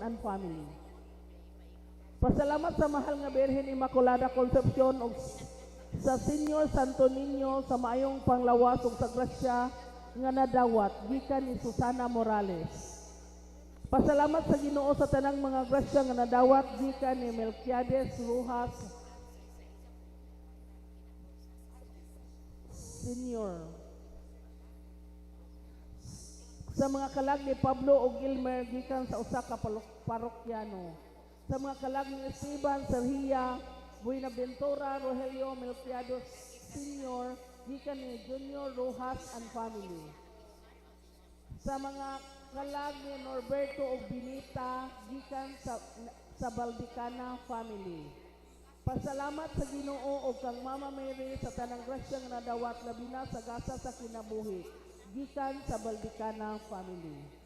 and family. Pasalamat sa mahal nga Birhen Immaculada Concepcion ug sa Senyor Santo Niño sa maayong panglawas ug sa grasya nga nadawat gikan ni Susana Morales. Pasalamat sa Ginoo sa tanang mga grasya nga nadawat gikan ni Melquiades Rojas Senior. Sa mga kalag ni Pablo o Gilmer gikan sa usa ka parokyano. Sa mga kalag ni Esteban Serhia Buenaventura Rogelio Melquiades Senior gikan ni Junior Rojas and family. Sa mga kalag ni Norberto o Binita gikan sa Baldicana family. Pasalamat sa Ginoo o kang Mama Mary sa tanang grasya nga nadawat labi na sa gasa sa kinabuhi gikan sa Baldicana family.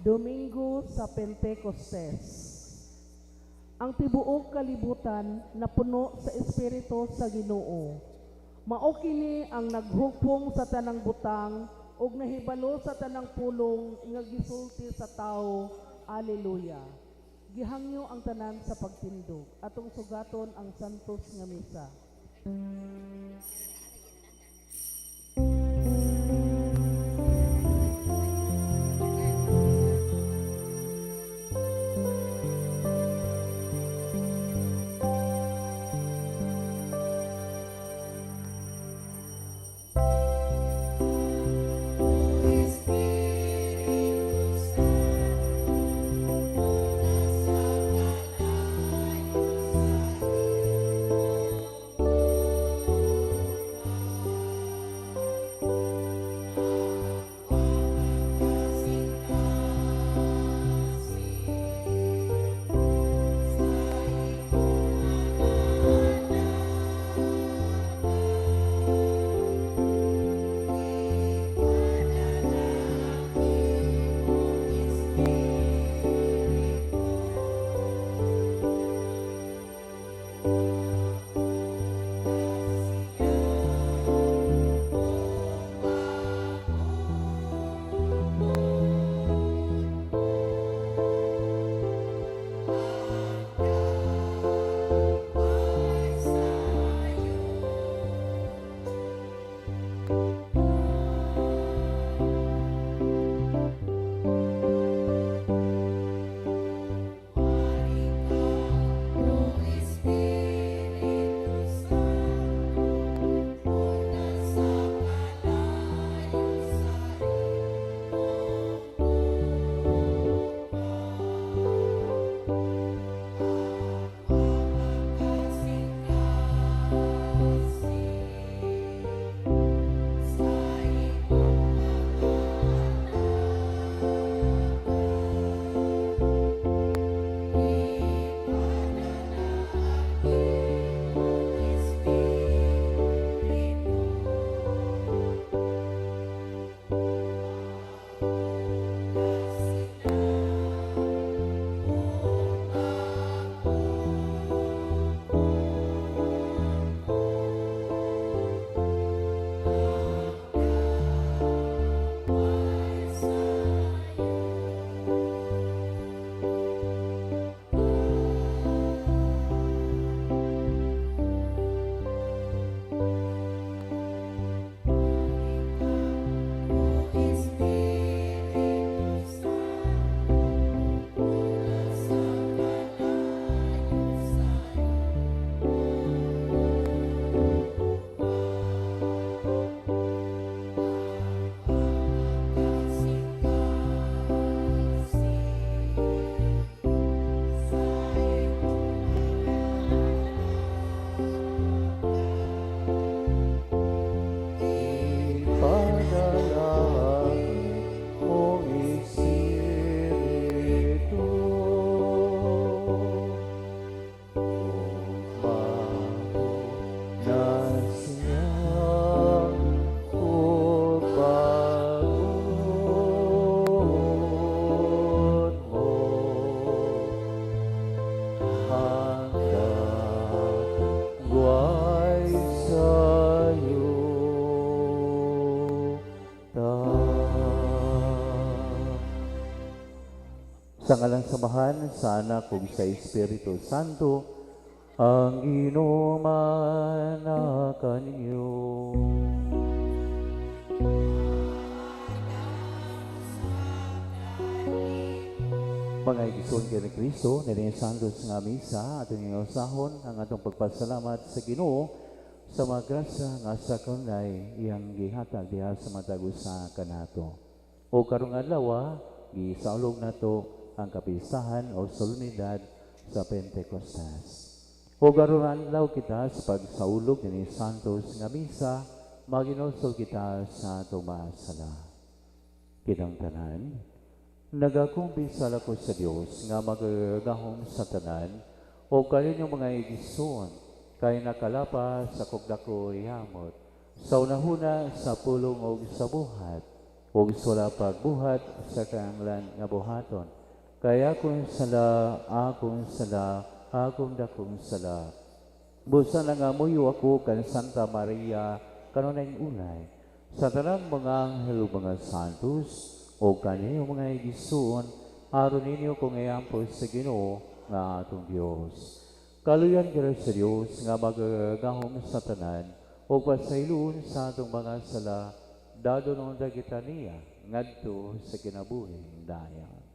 Domingo sa Pentecostes. Ang tibuok kalibutan napuno sa Espiritu sa Ginoo. Mao kini ang naghugpong sa tanang butang ug nahibalo sa tanang pulong nga gisulti sa tawo. Alleluia. Gihangyo ang tanan sa pagtindog. Atong sugaton ang santos nga misa. Sa ngalang samahan sa Anak ug sa Espiritu Santo, ang inuman na kanyo. Mga igsoon kay ni Kristo, nilang santos nga misa, atong ingusahon ang atong pagpasalamat sa Ginoo sa mga grasya nga sa kanunay iyang gihatag diha sa matag usa kanato. O karong adlaw, gisaulog nato ang kapistahan o solemnidad sa Pentecostes. O karong adlaw kita sa pagsaulog ni santos nga misa, maginusol kita sa atong masala. Kinang tanan, nagakumpisa ko sa Dios nga magagahom sa tanan o kaninyong mga igsoon kay nakalapa sa kugdako ihamot sa unahuna sa pulong o sa buhat ug sula pagbuhat sa kanglan nga buhaton. Kaya akong sala, busa na nga muyo ako kan Santa Maria, kanunay ulay, sa tanang mga anghel ug mga santos, o kanyo mga igisuon, aron ninyo kung ayampo sa Ginoo nga atong Dios. Kaluyan kira sa Dios nga magagahom sa tanan, o pasaylon sa atong mga sala, dado noon dagita niya, ngadto sa kinabuhing dayan.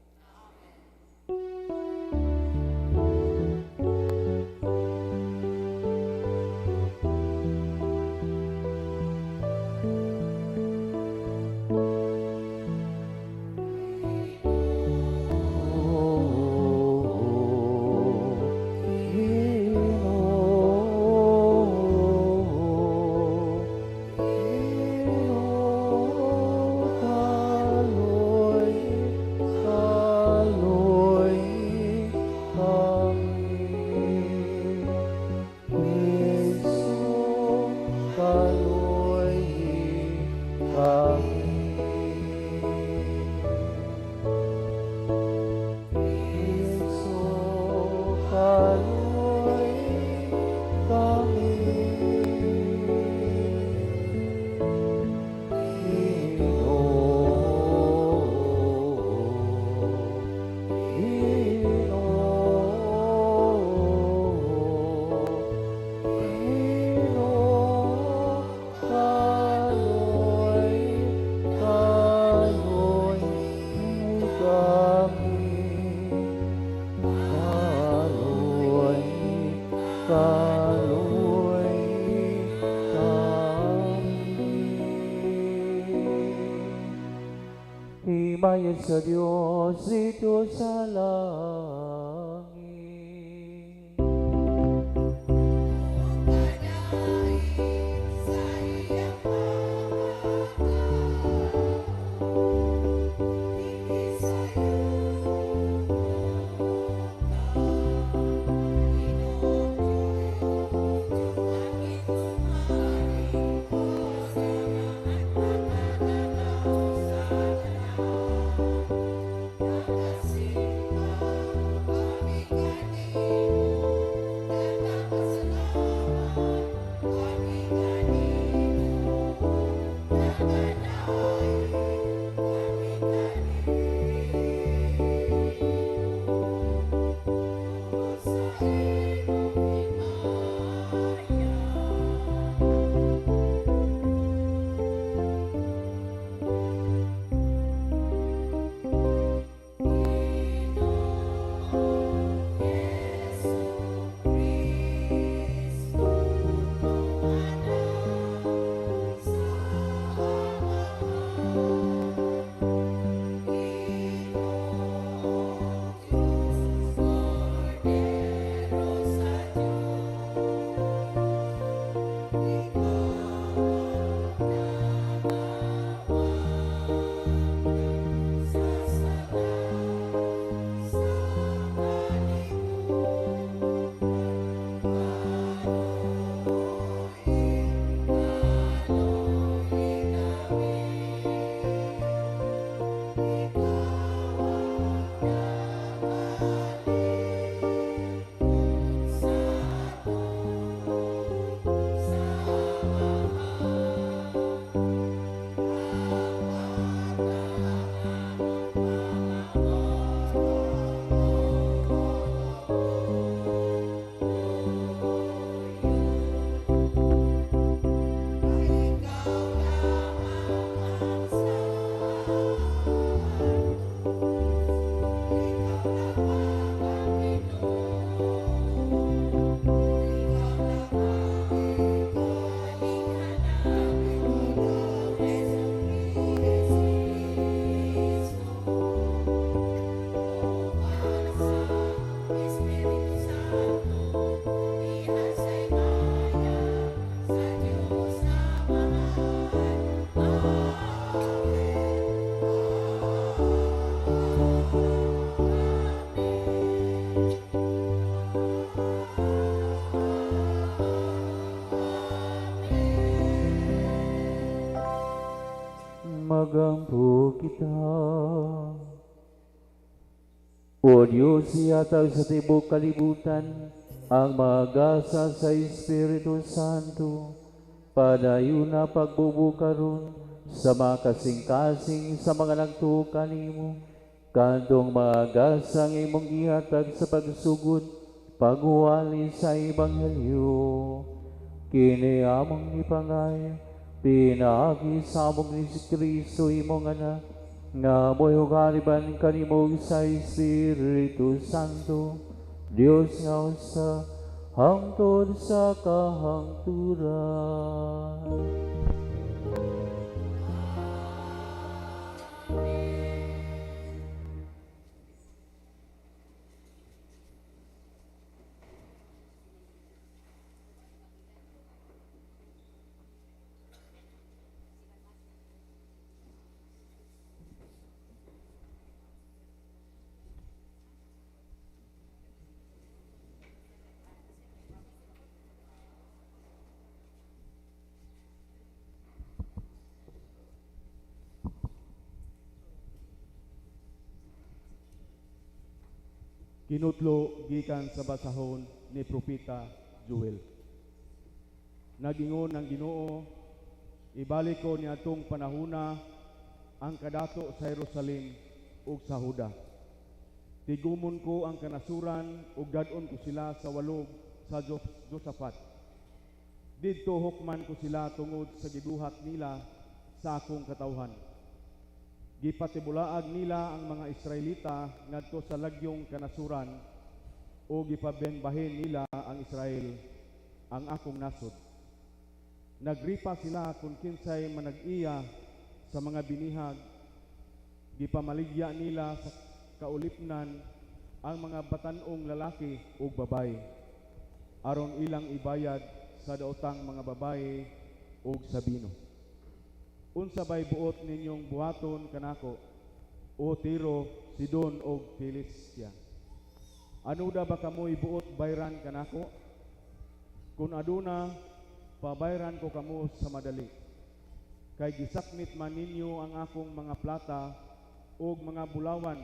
Himayan sa Diyos dito sa langit. magampo kita. O Diyos, iyatag sa tibok kalibutan ang mag-asa sa Espiritu Santo, padayon na pagbubukaron sa mga kasing-kasing sa mga nagtukan nimo, kantong mag-asang imong gihatag sa pagsugod, pagwali sa Ebanghelyo. Kini among ipangay, pinagi sa among ni Kristo imong anak, nga mo'y hugaliban kanimo sa Espiritu Santo, Dios nga usa, hangtod sa kahangturan. Kinutlo gikan sa basahon ni Propeta Joel. Nagingon ang Ginoo, ibalik ko ni atong panahuna ang kadato sa Jerusalem ug sa Huda. Tigumon ko ang kanasuran ug dadon ko sila sa walog sa Josaphat. Didto hukman ko sila tungod sa gibuhat nila sa akong katawhan. Gipatibulaag nila ang mga Israelita ngadto sa lagyong kanasuran o gipabengbahin nila ang Israel, ang akong nasod. Nagripa sila kung kinsay manag-iya sa mga binihag, gipamaligya nila sa kaulipnan ang mga batanong lalaki o babae, aron ilang ibayad sa daotang mga babae o sabino. Unsa bay buot ninyong buhaton kanako, o Tiro, Sidon o Filistia? Ano da ba kamoy buot bayran kanako? Kung aduna, pabayran ko kamo sa madali. Kay gisakmit man ninyo ang akong mga plata o mga bulawan,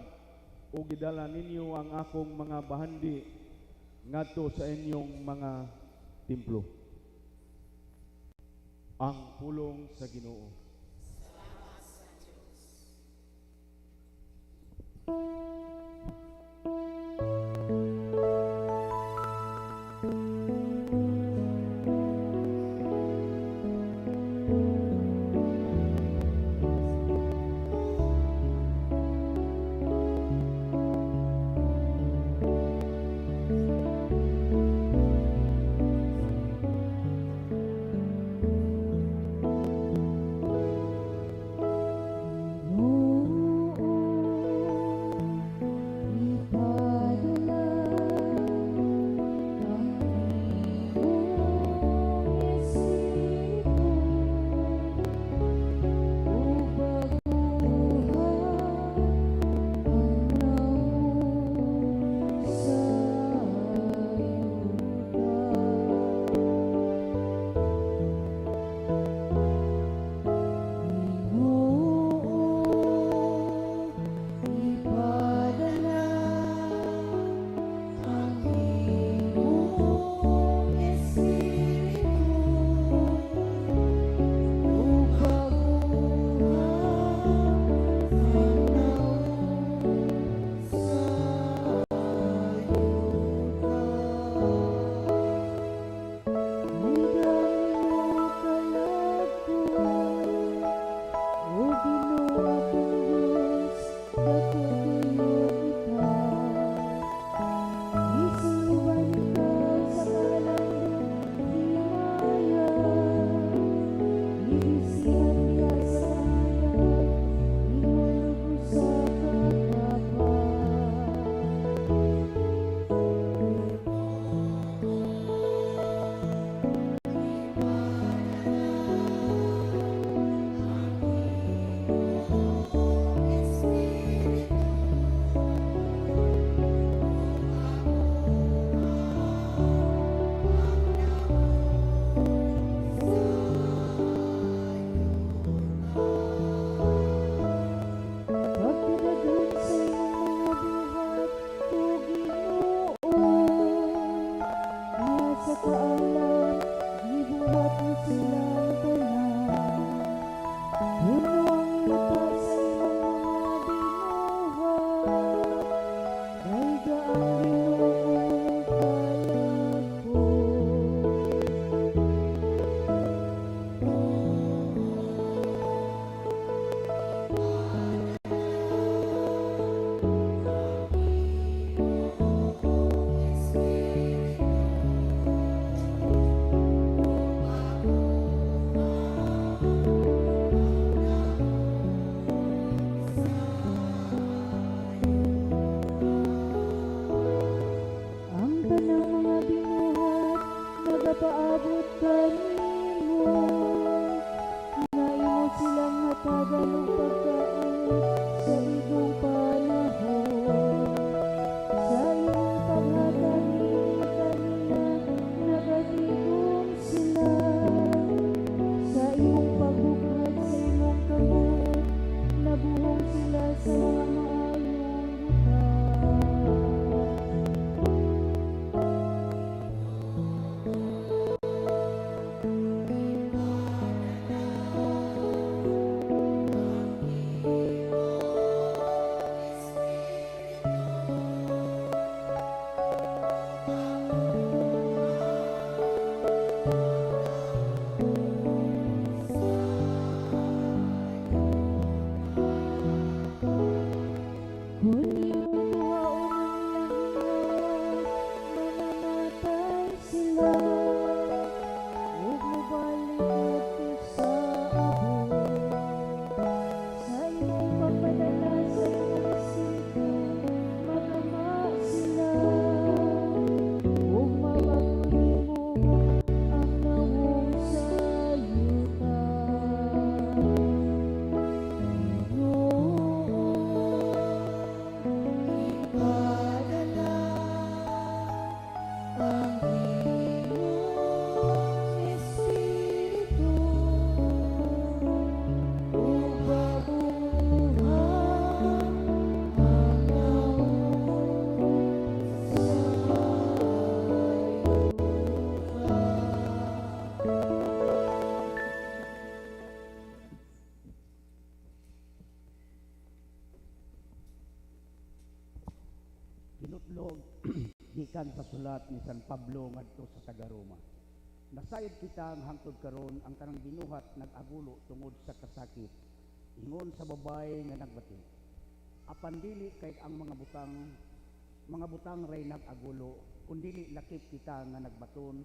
o gidala ninyo ang akong mga bahandi ngadto sa inyong mga templo. Ang pulong sa Ginoo. Tinutlog gikan sa sulat ni San Pablo ngadto sa taga Roma. Nasayod kita ang hangtod karon ang kanang binuhat nag-agulo tungod sa kasakit. Ingon sa babae nga nagbati. Apan dili kay ang mga butang ray nag-agulo, kundili lakip kita nga nagbaton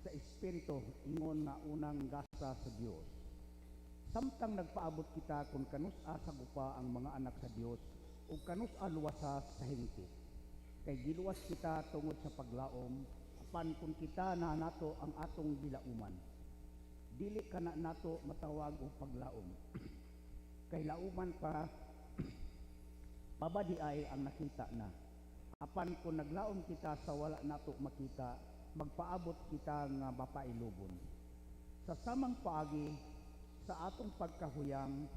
sa espiritu ingon nga unang gasa sa Dios. Samtang nagpaabot kita kung kanus-a sa gupa ang mga anak sa Dios ug kanus-a luwasa sa hingpit. Kay giluwas kita tungod sa paglaom apan kung kita na nato ang atong dilauman. Dili kana nato matawag og paglaom. Kay lauman pa pabadi ay ang nakita na. Apan kung naglaom kita sa wala nato makita, magpaabot kita nga mapailubon. Sa samang paagi sa atong pagkahuyang,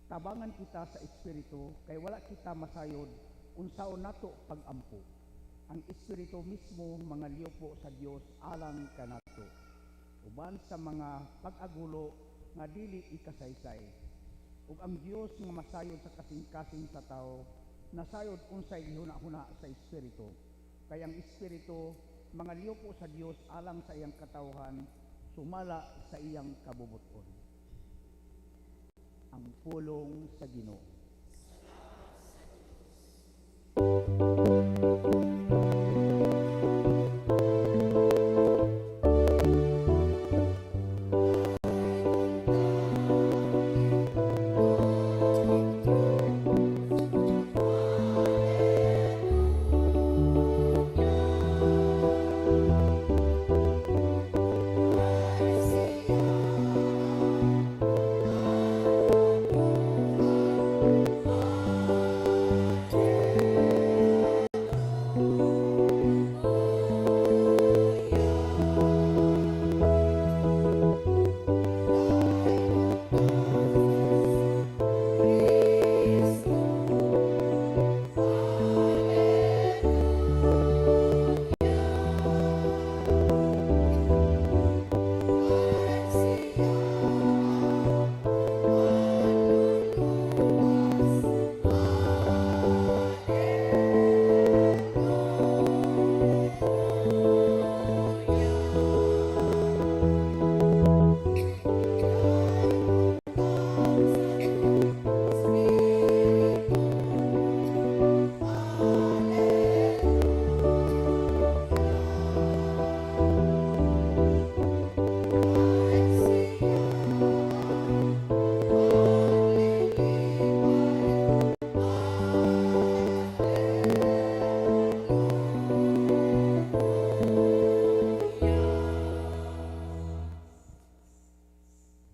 tabangan kita sa espiritu kay wala kita masayod unsaon nato pag-ampo. Ang espiritu mismo mga liupo sa Dios alang kanato. Uban sa mga pag-agulo nga dili ikasaysay. Ug ang Dios nga masayod sa kasing-kasing sa tao, nasayod unsay gihuna-huna sa espiritu. Kay ang espiritu mga liupo sa Dios alang sa iyang katawhan, sumala sa iyang kabubuton. Ang pulong sa Ginoo.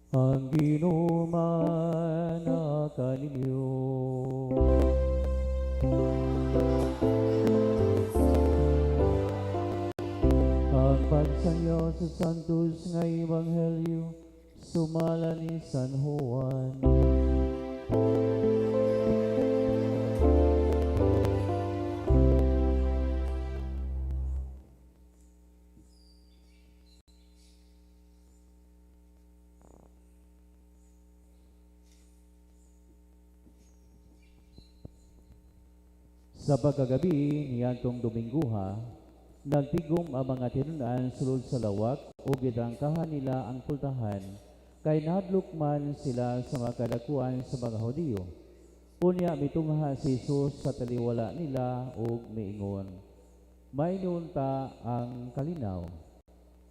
Ang Ginoo manaka ninyo. Ang pagsayo sa Santos nga Ebanghelyo sumala ni San Juan. Sa pagkagabi niyadtong Dominguha, nagtigom ang mga tinunan sulod sa lawak o gitrangkahan nila ang pultahan, kay nahadlok man sila sa mga kadakuan sa mga Hudiyo. Unya mitungha si Jesus sa taliwala nila ug miingon, "Maynoon ta ang kalinaw."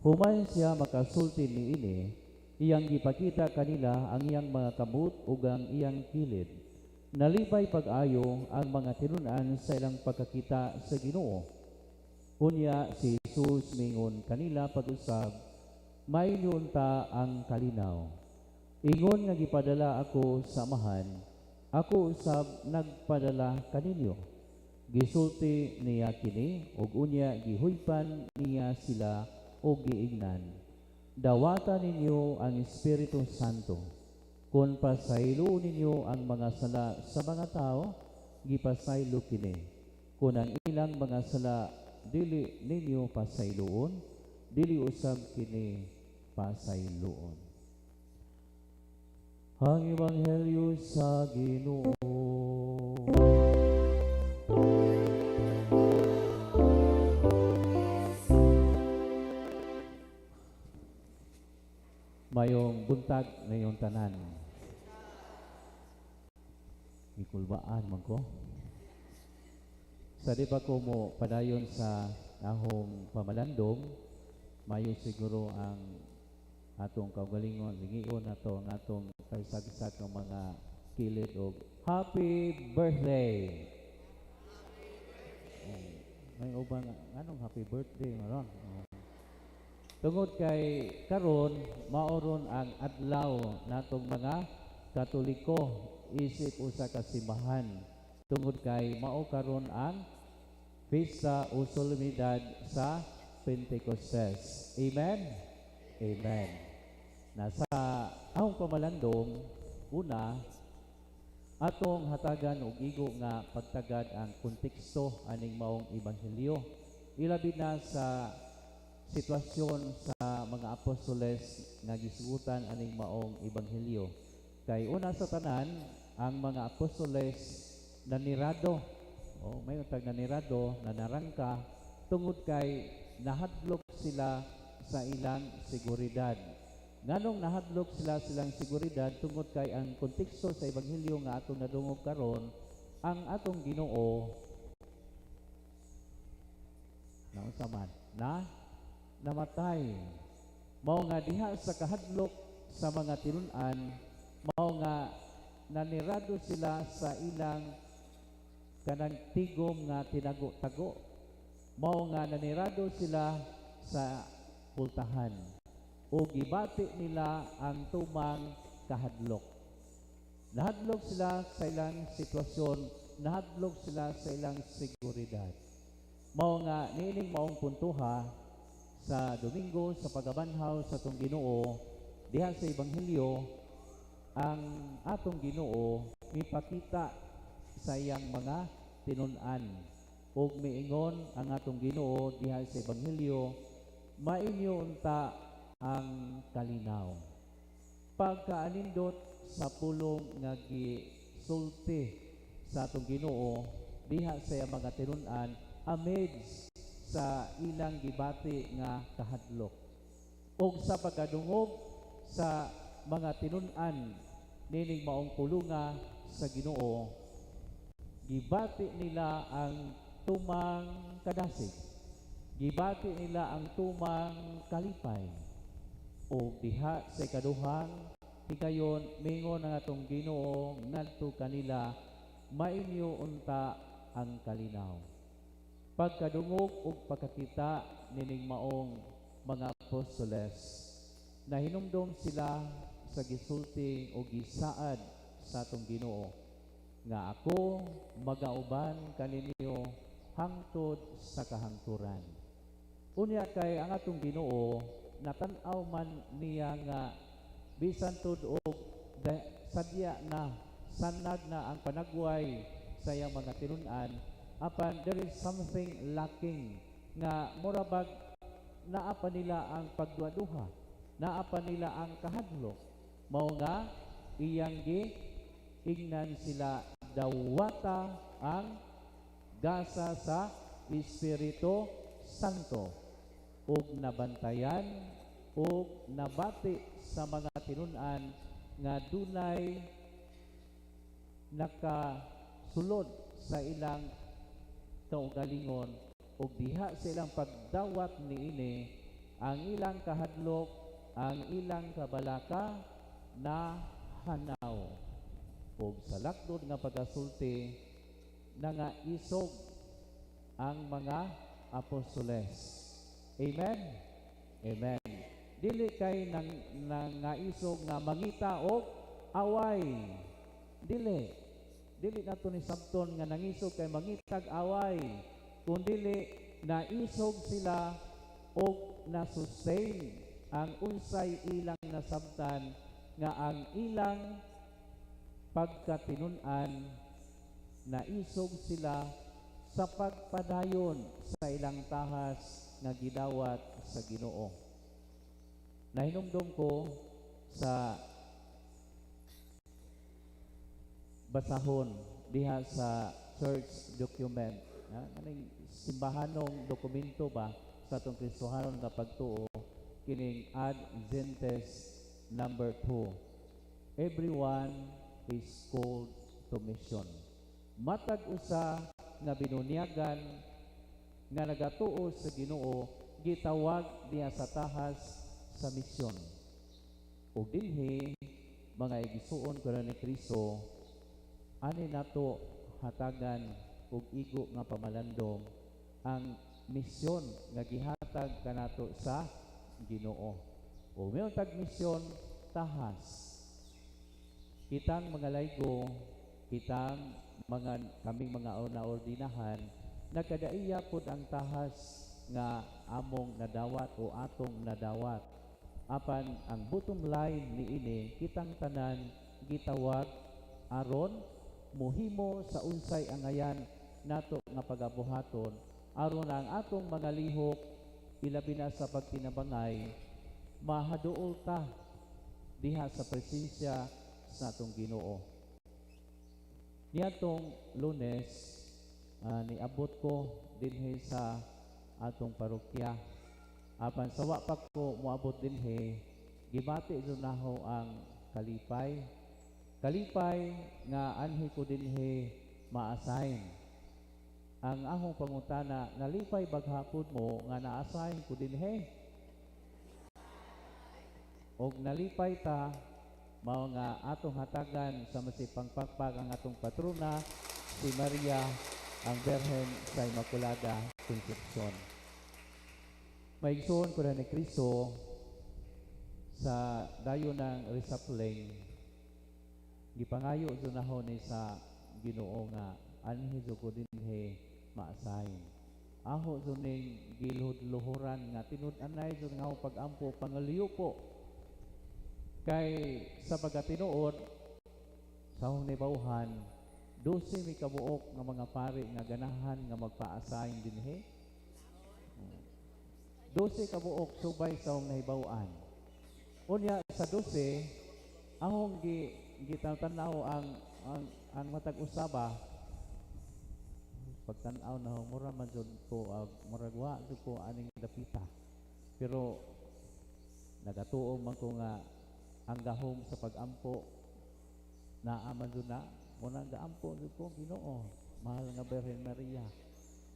Human siya makasulti niini, iyang gipakita kanila ang iyang mga kamot ug ang iyang kilid. Nalipay pag-ayo ang mga tinunan sa ilang pagkakita sa Ginoo. Unya si Jesus mingon kanila pag-usab, "Maynoon ta ang kalinaw. Ingon nga gipadala ako sa amahan, ako usab nagpadala kaninyo." Gisulti niya kini ug unya gihuypan niya sila og giingnan, "Dawata ninyo ang Espiritu Santo. Kung pasaylo ninyo ang mga sala sa mga tao, gipasaylo kini. Kung ang ilang mga sala dili ninyo pasayloon, dili usab kini pasayloon." Ang Ebanghelyo sa Ginoo. Mayong buntag na iyong tanan. Ikulbaan man ko. Sa di ba ko mo padayon sa ahong pamalandong, mayo siguro ang atong kaugalingon, lingion nato ang atong kaysag-isag ng mga kilid o happy birthday. May ubang anong happy birthday maron? Tungod kay karon maoron ang adlaw natong mga Katoliko isip usa ka simbahan. Tungod kay mao karon ang Pista o Solemnidad sa Pentecostes. Amen? Amen. Nasa ahong pamalandong, una, atong hatagan og igo nga pagtagad ang konteksto aning maong ebanghelyo. Ilabi na sa sitwasyon sa mga apostoles nga gisugutan aning maong ebanghelyo. Kay una sa tanan, ang mga apostoles nanirado. May utag nanirado, nanarangka, tungod kay nahadlok sila sa ilang seguridad. Nganong nahadlok silang seguridad tungod kay ang konteksto sa ebanghelyo nga atong nadungog karon, ang atong Ginoo namatay. Mao nga diha sa kahadlok sa mga tinun-an, mao nga nanirado sila sa ilang kanang tigom nga tinago-tago. Mao nga nanirado sila sa pultahan o gibati nila ang tumang kahadlok. Nahadlok sila sa ilang sitwasyon, nahadlok sila sa ilang seguridad. Mao nga niining maong puntuha sa Domingo sa pagabanhaw sa atong Ginoo diha sa ebanghelyo, ang atong Ginoo mipakita sa iyang mga tinun-an ug miingon ang atong Ginoo diha sa ebanghelyo, mainyo unta ang kalinaw. Pagkaanindot sa pulong nga gisulti sa atong Ginoo diha sa iyang mga tinun-an amidst sa ilang gibati nga kahadlok ug sa pagkadungog sa mga tinun-an nining maong pulunga sa Ginoo, gibati nila ang tumang kadasig, gibati nila ang tumang kalipay, o diha sa ikaduhang higayon mingon ang atong Ginoo ngadto kanila, mainyo unta ang kalinaw. Pagkadungog ug pagkakita nining maong mga apostoles, nahinumdom sila sa gisulti o gisaad sa atong Ginoo nga ako magauban kaninyo hangtod sa kahangturan. Unya kay ang atong Ginoo natan-aw man niya nga bisan tud og sadya na sanag na ang panagway sa iyang mga tinun-an, apan there is something lacking nga murabag naa pa nila ang pagduha-duha, naa pa nila ang kahadlok. Mao nga iyang giingnan sila dawata ang gasa sa Espiritu Santo ug nabantayan ug nabati sa mga tinun-an nga dunay nakasulod sa ilang kaugalingon ug diha sa ilang pagdawat niini ang ilang kahadlok, ang ilang kabalaka na hanaw ug sa lakdod nga pagasulti nangaisog ang mga apostoles. Amen? Amen. Dili kay nangaisog nga mangita og away. Dili nato ni sabton nga nangisog kay mangitag away, kundi naisog sila og na-sustain ang unsay ilang nasabtan nga ang ilang pagkatinun-an, naisog sila sa pagpadayon sa ilang tahas nga gidawat sa Ginoo. Nahinumdom ko sa basahon diha sa church document, kaning simbahanong dokumento ba sa atong Kristohanon nga pagtuo, kining Ad Gentes number 2. Everyone is called to mission. Matag usa nga binunyagan nga nagatuo sa Ginoo, gitawag niya sa tahas sa misyon. O dinhi mga igisuon ko ni Kristo, ani nato hatagan og igo nga pamalandong ang misyon nga gihatag kanato sa Ginoo. O mayong tag misyon tahas. Kitang mga laygo, kitang kaming mga naordinahan, nagkadaiya pod ang tahas nga among nadawat o atong nadawat. Apan ang bottom line niini, kitang tanan gitawag aron muhimo sa unsay angayan nato nga pagabuhaton, aron ang atong mga lihok ilabi na sa pagtinabangay mahaduol ta diha sa presensya sa atong Ginoo. Niadtong Lunes, niabot ko dinhi sa atong parokya. Apan sa wa pa ko moabot dinhi, gibati naho ang kalipay. Kalipay nga anhi ko dinhi ma-assign. Ang ahong pangutana, nalipay baghapon mo nga na-assign ko dinhi. Og nalipay ta, mao nga atong hatagan sa masipang pagpag ang atong patrona, si Maria, ang Berhen sa Immaculada Concepcion. Maigsoon ko na ni Kristo sa dayo ng resapling, gipangayo sunahon ni sa Ginoo nga anhi ko dinhi maasahin. Aho suning gilhod-luhuran nga tinud-anay sun nga pag-ampo pangaliyo po. Kay sa pagkatinuod sa hong bauhan, 12 may kabuok nga mga pari nga ganahan nga magpa-assign dinhi. 12 kabuok subay sa hong nahibawan. Unya sa 12, ahong gitanaw ang matag usaba, pagtanaw na mura man jud ko muragwa jud ko aning dapita. Pero nagatuo man ko nga ang gahom sa pag-ampo naaman jud na muna gaampo jud ko Ginoo, mahal nga Berhen Maria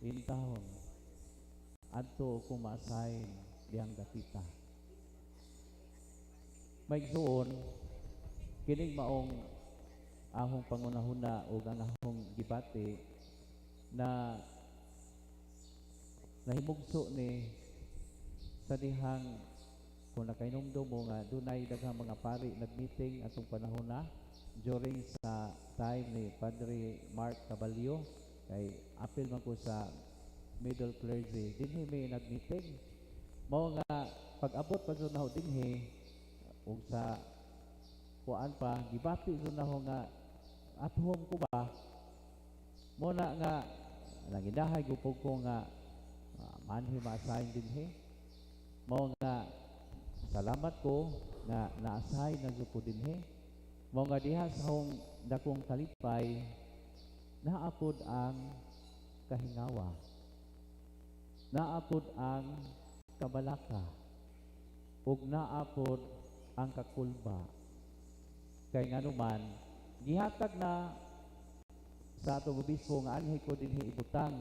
intahon adto ko maasahin diyang dapita. Maigsuon kining maong ahong pangunahuna o ang ahong gibati na nahimugso ni sa dihang kung nakainomdom mo nga dunay daghang mga pari nagmeeting atong panahon na during sa time ni Padre Mark Caballo, kay apil man ko sa middle clergy dinhi may nagmeeting mao nga pag-abot pa jud naho dinhi ug sa kuan pa gibati jud naho nga at home ko ba mo na nga nagindahay gupog ko nga manhi ma-assign dinhi mao nga salamat ko nga na-assign na jud ko dinhi mao nga diha sa hong dakong kalipay naapod ang kahingawa, naapod ang kabalaka, ug naapod ang kakulba. Kay nganuman gihatag na sa atong obispo nga anhi ko dinhi ibutang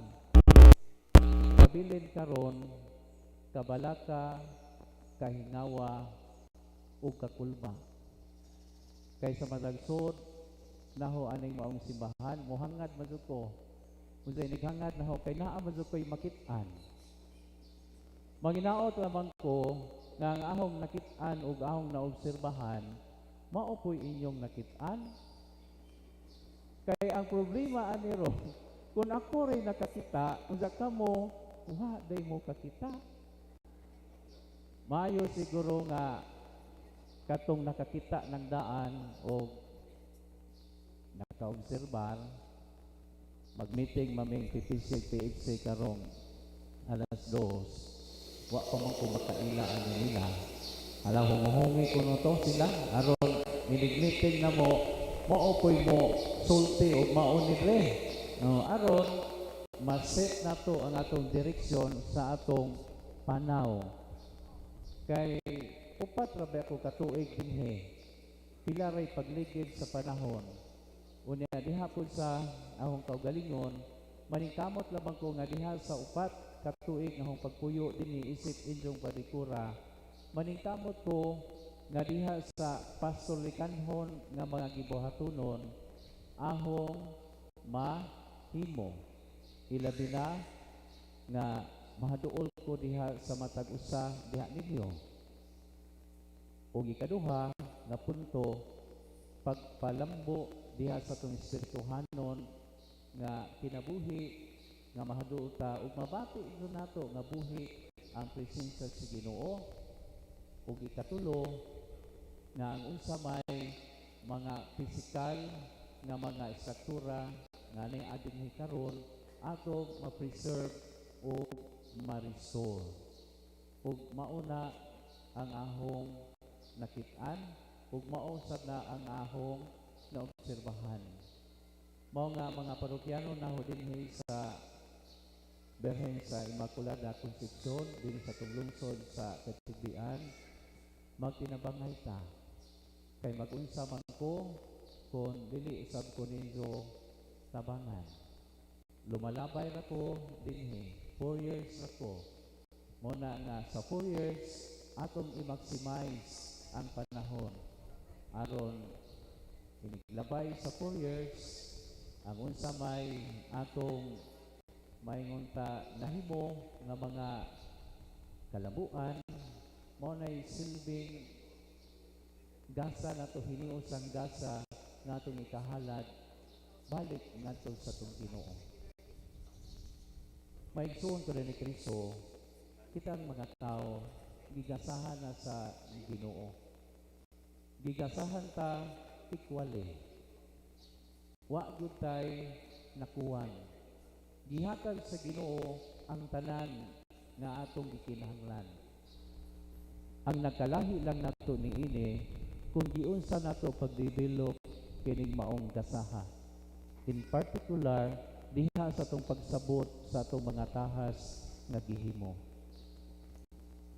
kabilin karon kabalaka, kahingawa ug kakulba. Kay sa madagsod naho aning maong simbahan mohangad man jud ko unsay nighangad naho kay naa man jud ko'y makit-an. Manginaot lamang ko nga ang ahong nakit-an ug ahong naobserbahan mao po'y inyong nakit-an. Kay ang problema aniro kung ako rin nakakita unsa kamo wa day mo kakita. Maayo siguro nga katong nakakita ng daan o nakaobserbar mag-meeting maming PPC karong alas 2 wa pa man ko makaila ano nila ala hunguhungi ko no to sila aron minig-meeting na mo maupoy mo sulti o maunidre no, aron maset na to ang atong direksyon sa atong panaw. Kay upat rabi ako katuig dinhi. Pila ray pagligid sa panahon. Unya diha pod sa ahong kaugalingon, maningkamot lamang ko nga diha sa upat katuig nga akong pagpuyo dinhi isip inyong padikura. Maningkamot ko nga diha sa pastorikanhon nga mga gibuhatonon ahong mahimo. Ilabi na nga mahaduol ko diha sa matag usa diha ninyo. O ikaduha na punto, pagpalambo diha sa itong espirituhanon nga kinabuhi nga mahaduol ta ug mabati ino nato nga buhi ang presensya sa Ginoo. Ug ikatulo nga ang unsa may mga pisikal nga mga estruktura nga ni adinhi karon ato ma-preserve o ma-restore. Ug mauna ang ahong nakit-an ug mausad na ang ahong naobserbahan. Mao nga mga parokyano na dinhi sa Berhen sa Immaculada Concepcion dinhi sa tunglungsod sa Katigbian, magtinabangay ta kay mag-unsa man ko kung dili isab ko ninyo tabangan. Lumalabay ra ko dinhi 4 years ra ko. Muna nga sa 4 years atong i-maximize ang panahon aron iniglabay sa 4 years ang unsa may atong maingon ta nahimo nga mga kalabuan mao nay silbing gasa nato hinios ang gasa nga atong ikahalad balik ngadto sa atong Ginoo. Maigsoon ko ni Kristo kitang mga tao gigasahan na sa Ginoo. Gigasahan ta tikwali. Wa gud tay nakuwang. Gihatag sa Ginoo ang tanan nga atong gikinahanglan. Ang nagkalahi lang nato niini kung giunsa nato pagdevelop kining maong gasaha. In particular, diha sa atong pagsabot sa atong mga tahas nga gihimo.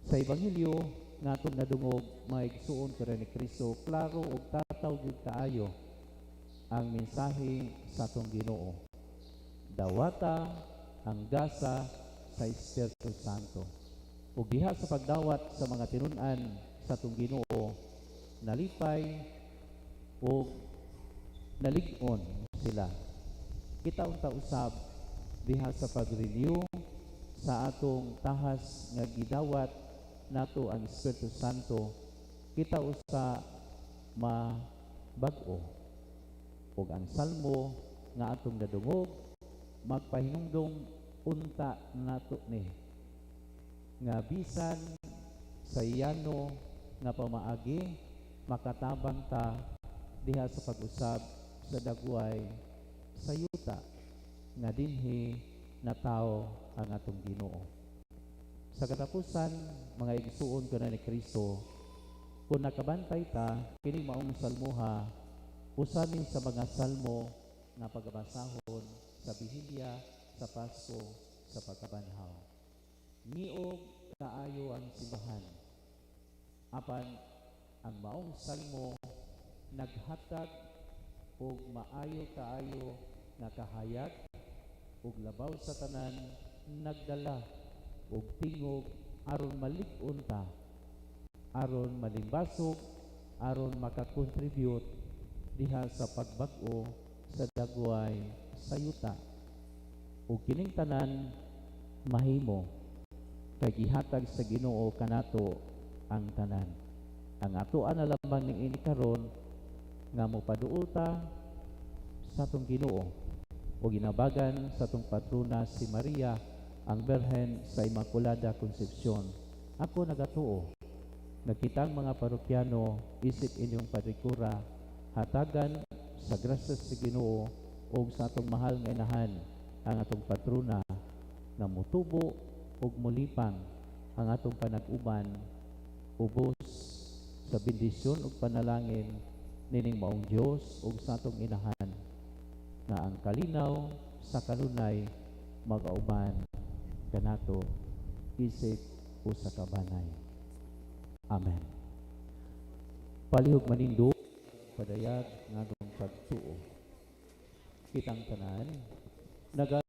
Sa Ebanghelyo nga atong nadungog maigsuon ko ni Kristo, klaro ug tataw gyud kaayo ang mensahe sa atong Ginoo. Dawata ang gasa sa Espiritu Santo. Ug diha sa pagdawat sa mga tinun-an sa atong Ginoo, nalipay ug nalig-on sila. Kita unta usab diha sa pag-renew sa atong tahas nga gidawat nato ang Espiritu Santo, kita usa mabag-o. Ug ang salmo nga atong nadungog magpahinungdong unta nato ni nga bisan sa iyano nga pamaagi makatabang ta diha sa pag-usab sa dagway sa yuta nga dinhi na tao ang atong Ginoo. Sa katapusan, mga igsuon ko na ni Kristo, kung nakabantay ta, kini maong salmuha, usamin sa mga salmo na pagbasahon sa Bihilya, sa Pasko, sa pagkabanhaw. Niog kaayo ang simbahan. Apan, ang maong salmo, naghatag ug maayo kaayo nga kahayag ug labaw sa tanan nagdala ug tingog aron malig-on ta, aron malimbasog, aron makakontribute diha sa pagbag-o sa dagway sa yuta. Ug kining tanan mahimo kay gihatag sa Ginoo kanato ang tanan. Ang atoan na lamang ning ini karon nga mopaduol ta sa atong Ginoo o ginabagan sa atong patrona si Maria ang Berhen sa Immaculada Concepcion. Ako nagatuo, nagkitang mga parokyano isip inyong padikura, hatagan sa grasya si Ginoo o sa atong mahal nga inahan ang atong patrona na mutubo o mulipang ang atong panag-uban ubos sa bendisyon o panalangin nining maong Diyos ug sa atong inahan na ang kalinaw sa kanunay mag-auban kanato isip o sa kabanay. Amen. palihog manindo padayag nga atong pagtuo. Kitang tanan naga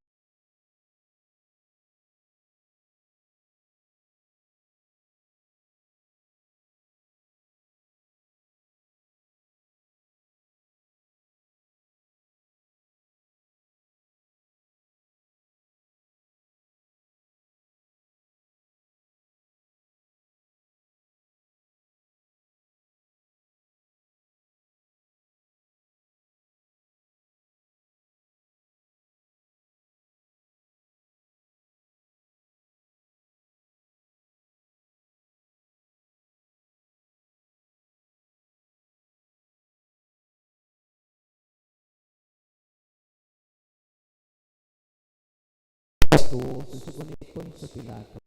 Pilato, susugunipon sa Pilato.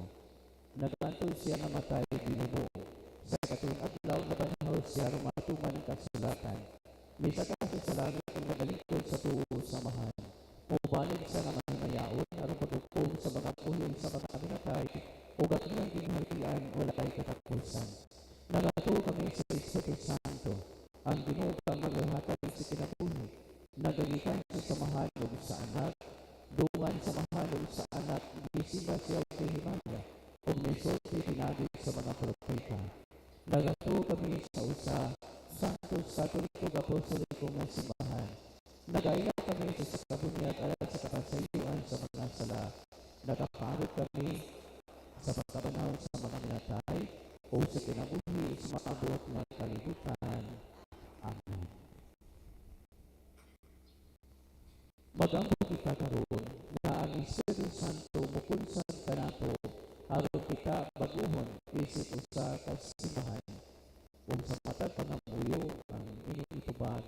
Nagantol siya namatay Ginoo. Sa katong adlaw nabanhaw siya rumatuman ng kasulatan. Misata sa langit ang nagalingkod sa tuo samahan. Ubalig sa namahimayaon aron paghukom sa mga puhil sa mga aminatay o gatlang ginhaltian wala kay katapusan. Nagato kami sa Espiritu Santo. Ang Ginoo kang maghahatag sa kinabuhi. Nagagikan sa samahan o sa anak dungan sa mahalo sa anak, gisimba siya o himala, o mesorte pinagig sa mga propeta. Nagato kami sa usa, Santos Katoliko Apostoliko nga simbahan. Nagaila kami sa kabunyag alat sa kakasayuan sa mga sala. Nagaparot kami sa pagkabanaw sa mga minatay o sa kinabuhi sa maabot ng kalibutan. Amen. Magampo kita karon nga ang Espiritu Santo mukunsan kanato aron kita baguhon isip usa ka simbahan. Kung sa matag pangamuyo ang inyong itubag,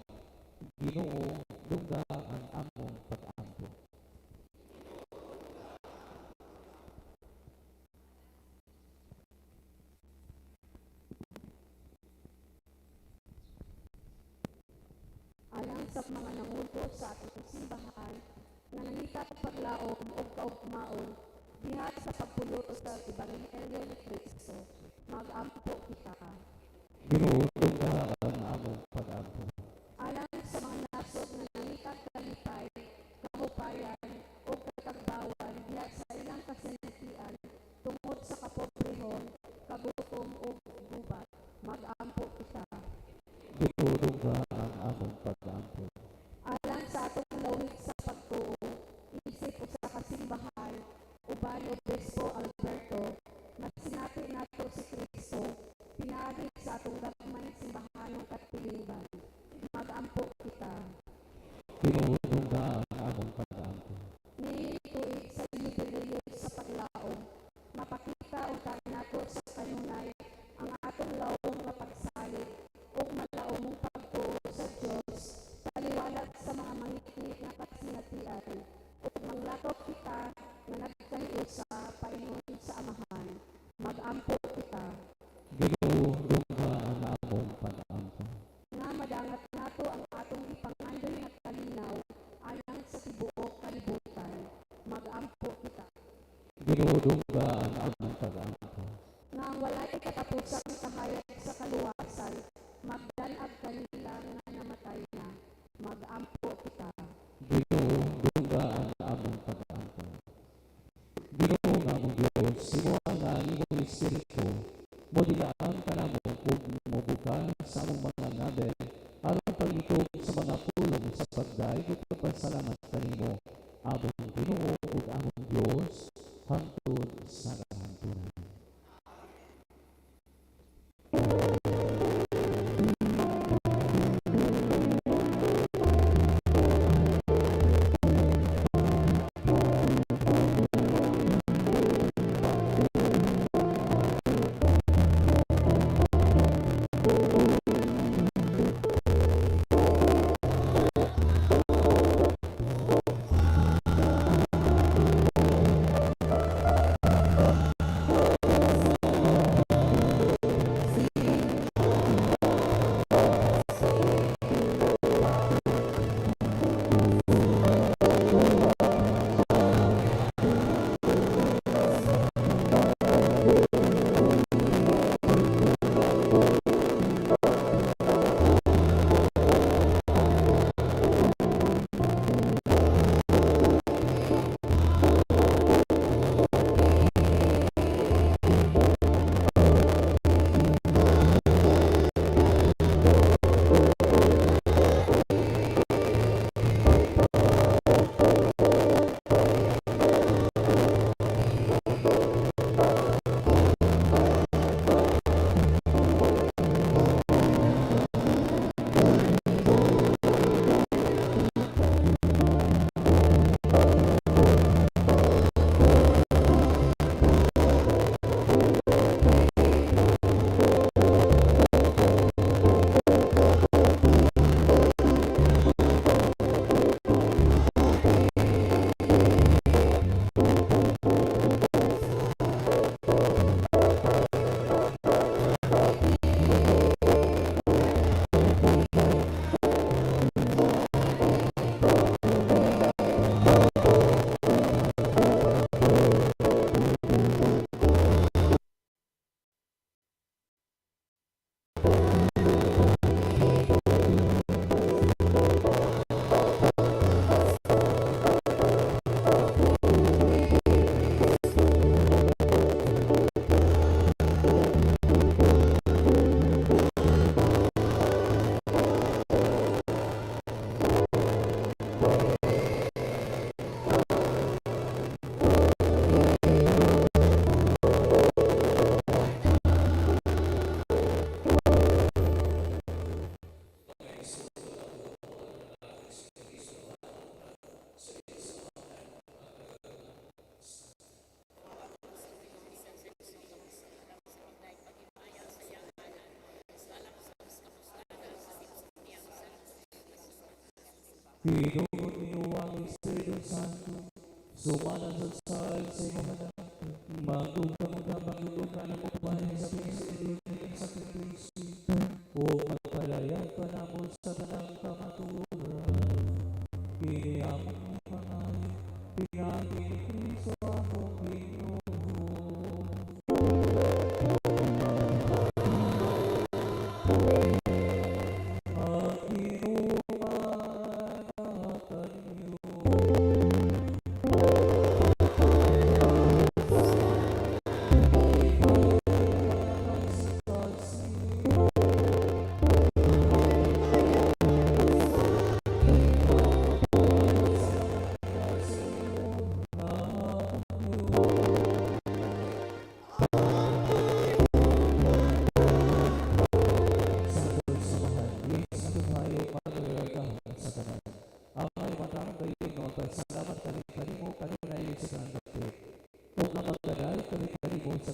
Ginoo dungga ang among pag-ampo. Alang sa mga nanguto sa atong simbahan nga nangita paglaom o kaugmaon diha sa pagpulot sa Ebanghelyo ni Kristo, mag-ampo kita. Ginoo dungga ang among pag-ampo. Alang sa mga nasod nga nangita kalipay, kahupayan o katagbawan diha sa ilang kasinatian tungod sa kapobrehon, kagutom o gubat, mag-ampo kita. Ginoo dungga ang among pag-ampo. Alang sa atong lawig sa pagtuo, isip sa kasimbahan, uban Obispo Alberto, nagsinati nato si Kristo, pinaagid sa atong gagmayng simbahanong katpiliban. Mag-ampo kita. Ginoo dungga ang among pag-ampo. Niini tuig sa jubileo sa paglaom, mapakita o nato sa kanunay ang atong laom nga pagsalig o malaomong pagtuo sa Diyos, taliwalag sa mga mangitngit nga kasinatian, o manglakaw kita nga nagkahiyo sa paingon sa Amahan. Mag-ampo kita. Ginoo dungga ang among pag-ampo. Nga madangat nato ang atong ipangandoy nga kalinaw alang sa tibuok kalibutan. Mag-ampo kita. Ginoo dungga ang among pag-ampo. Nga ang walay katapusang kahayag sa kaluwasan, magdanag kanila nga namatay na. Mag-ampo kita. Ginoo dungga ang among pag-ampo. Ginoo nga among Dios, simo nga imong Espiritu, mo dilaan kanamo ug mobuka sa among mga naben aron paglitog sa mga pulong sa pagdaig ug pagpasalamat kanimo, among Ginoo ug among Dios, hangtod sa kahantuluran. Pinunod niyo ang Espiritu Santo, sumala sa sal sa mga anak, magdugang ang upay sa Espiritu sa Kristo, o magpalaya ka na mo sa tanang kamaturan. Kini aming panay, pinagi ni Kristo among Ginoo.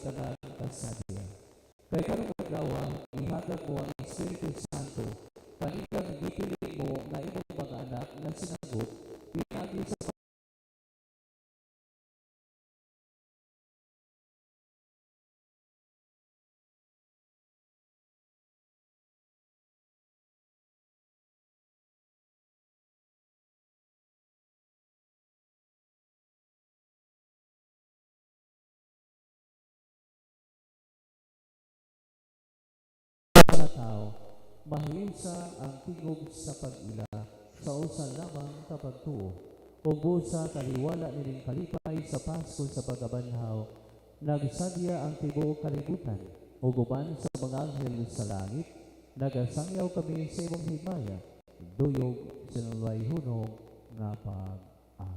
At inumanatan niyo. Kaya karong paglawa, ihatag mo ang Espiritu Santo, panikang gipilit mo na imong mga anak na sinagot, pinagi sa mga tao, mahiusa ang tingog sa pag-ila, sa usa lamang kapagtuo, o busa kaliwala nining kalipay sa Pasko sa pagabanhaw, nagsadya ang tibuok kalibutan, o guban sa mga anghel sa langit, nagasangyaw kami sa imong himaya, duyog sa nalay hunong nga pag-aw.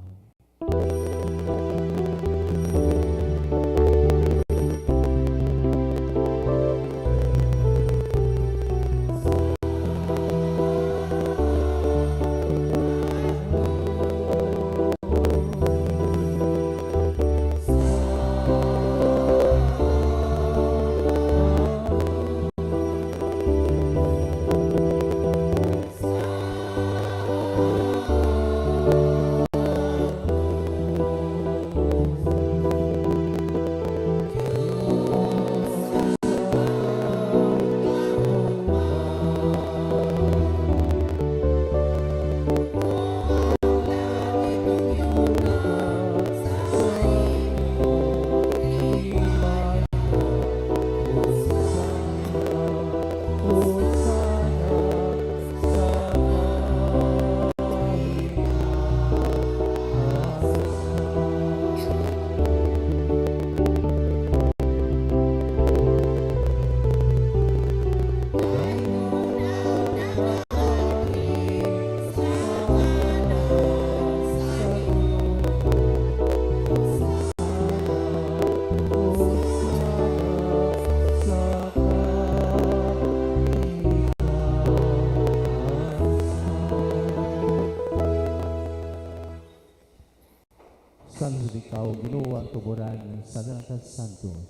Santos ikaw, Ginoo ang tuburan sa Natas Santos.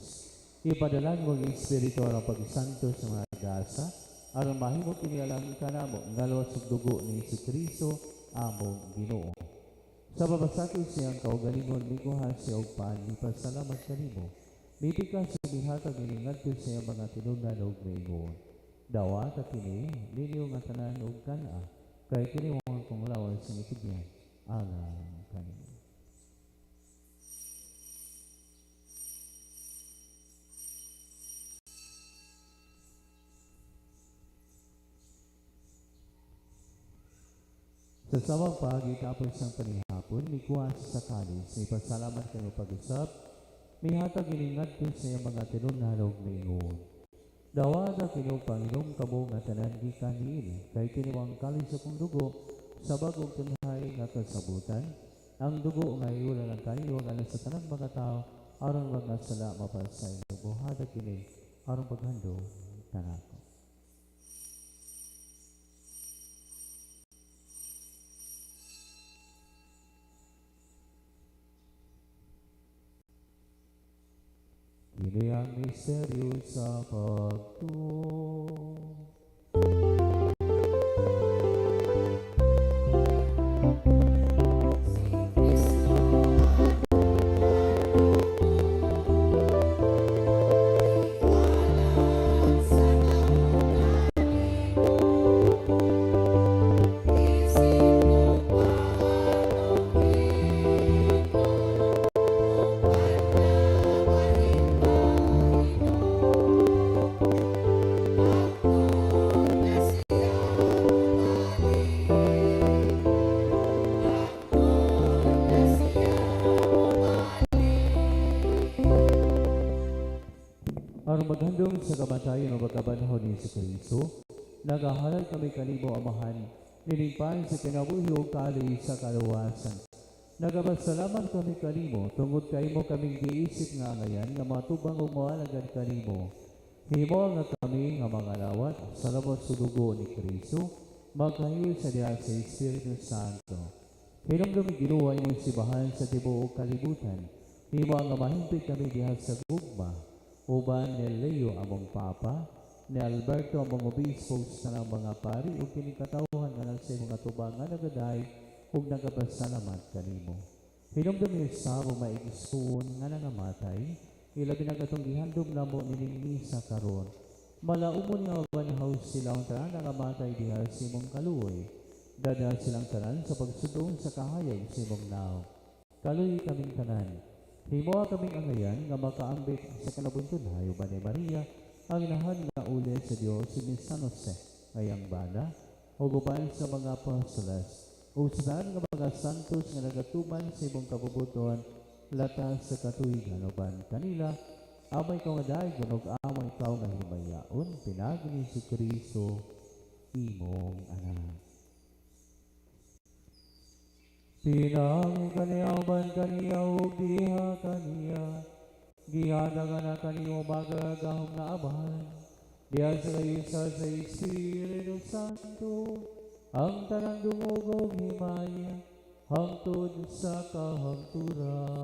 Ipadalan mo ang Espiritu ang pagsantos sa mga gasa, aron mahimo kinialang kanamo ngalawas ug dugo ni Kristo among Ginoo. Sa babasakit siyang kaugalingon mikuha siya og panipasalamat kanimo. Mipika sa bihatag nilingadto siya mga tinunggan og miingon. Dawa ta kini ninyo nga tanan og kana, kay kini mo ang kong lawas sa itigyan. Alam kanimo. Sa samang pagitapos ng panihapon, mikuha sa kalis, may pasalamat kayo pag-usap, may hatag iningat ko sa mga tinunalog na ingon. Dawada kinyo Panginoong kamo nga tanan gikan niini, kay kiniwang kalis sa kong dugo, sa bagong tunhay nga kasabutan, ang dugo nga iula ng kayo nga sa tanang mga tao, aron mga sala mapasay na buhada kini, aron paghando tanako. Ini ang misteryo sa pagtuo. maghandong sa kamatayon o pagkabanhon ni Kristo, nagahalal kami kanimo, Amahan, nilingpan sa kinabuhi o kali sa kaluwasan. Nagapasalamat kami kanimo, tungod kay mo kaming giisip nga ngayan, nga matubang o maalagad kanimo. Himo nga kami nga mga lawat, salamat sa dugo ni Kristo, magkahiyo sa diha sa Espiritu Santo. Hinumdumi Ginoo imong sibahan sa tibuok kalibutan, himo nga mahimpit kami diha sa gugma, uban ni Leo among Papa, ni Alberto among obispo sa tanang mga pari, ug kini katawhan nga sa mga tubang nga nagaday, ug nagapasalamat kanimo. Hinumdumi sa among maigispuon nga nangamatay, ilabi na katong gihandom namo nining misa karon. Malaumon nga banhaw sila ang tanan nangamatay diha sa imong kaluoy. Dada silang tanan sa pagsudong sa kahayag sa imong naw. Kaluoy kaming tanan. Himo kaming angayan nga makaambit sa kanabuntunhay uban ni Maria, ang inahan nga uli sa Dios si San Jose, ngayang bala, o uban sa mga apostoles, o saan nga mga santos nga nagatuman sa imong kabubuton, latas sa katuigan uban kanila, amay ko nga daig gunog amay ikaw nga himayaon, pinag ni si Kristo, imong anak. Pinang kaniya uban kaniya ug diha kaniya, gihada nga na kaniyo magagahom nga abahan, diha sa isa sa Espiritu Santo, ang tanang dungog ug himaya, hangtod sa kahangturan.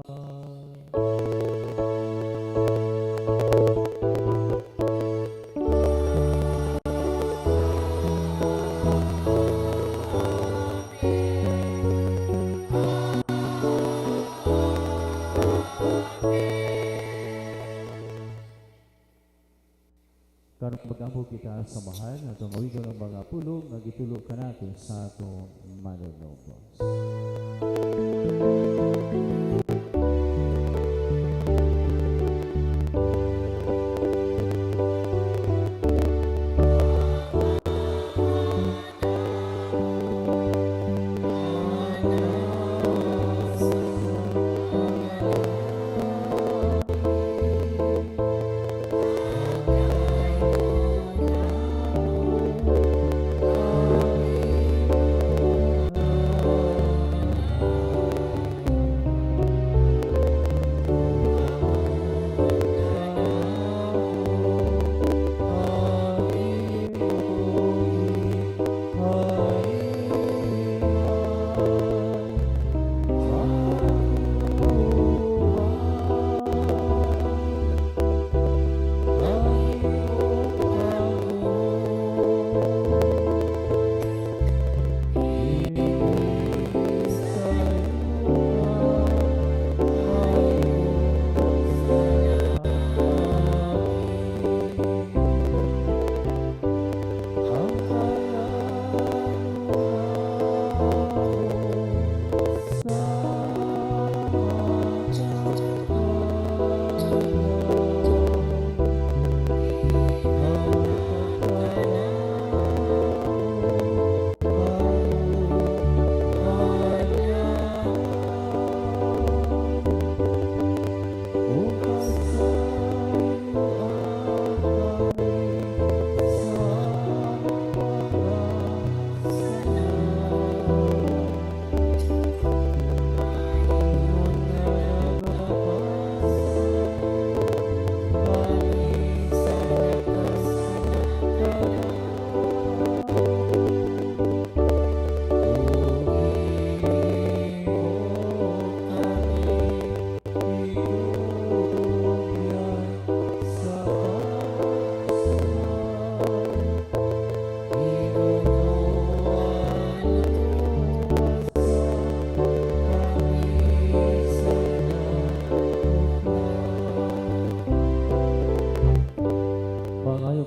Karong pag-ampo kita sa mahal na tungawigo ng mga pulong nga gitulog ka natin sa atong manunobos.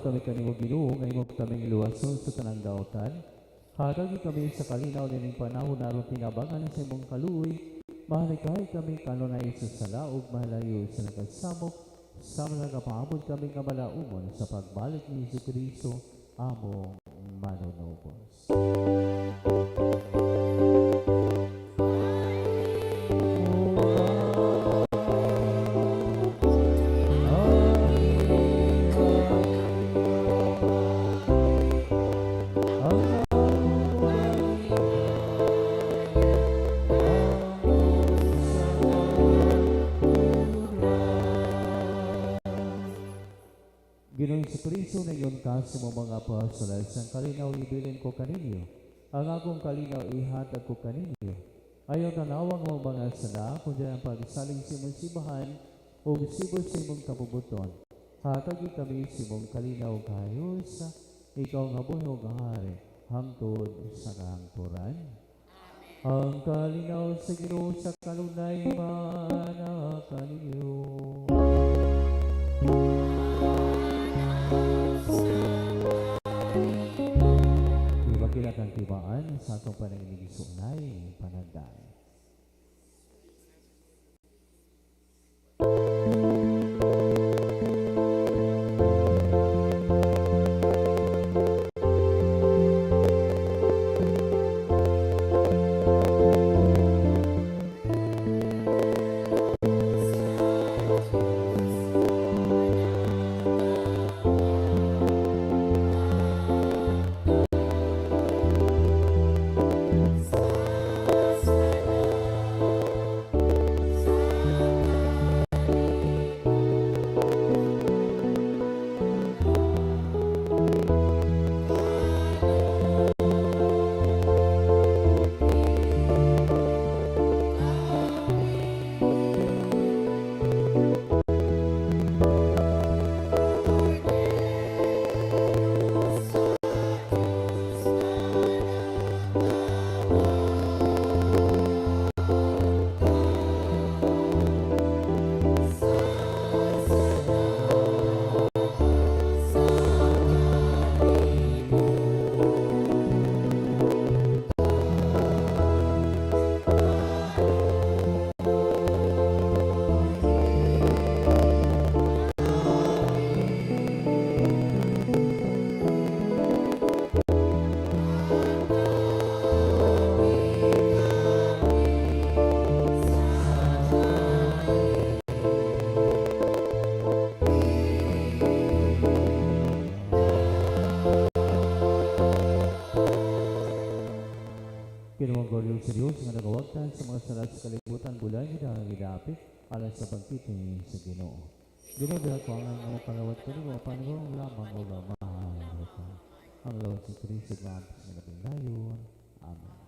kami kanimo Ginoo nga imong kaming luwason sa tanang daotan. Hatagi kami sa kalinaw nining panahon aron tinabangan sa imong kaluoy. Mahalikahay kami kanunay sa sala ug mahalayo sa nagkasamok sa mga kapaabot kami kamalaumon sa pagbalik ni Jesu-Kristo among manunubos. Ginoong Kristo na iyon ka sa mga apostoles, ang kalinaw ibilin ko kaninyo, ang akong kalinaw ihatag ko kaninyo. Ayaw tanawang mo mga sana, kundi ang pagsaling simong sibahan, o sibol simong kabubuton. Hatagi kami simong kalinaw kayo sa ikaw nga buhay o hari, hangtod sa kahangturan. Ang kalinaw sa Ginoo sa kanunay mana kaninyo. Ibagilat ang tibaan sa atong pananginigsunay panagday. Kinuwang gloryo sa Diyos nga nagawagtan sa mga salat sa kalibutan bulay nila ang idapit alang sa pagkiti sa Ginoo. Ginoo dahil ko ang mga palawat ko mga panagawang lamang o lamang. Ang Lord si Kristo nga sa nabing layon. Amen.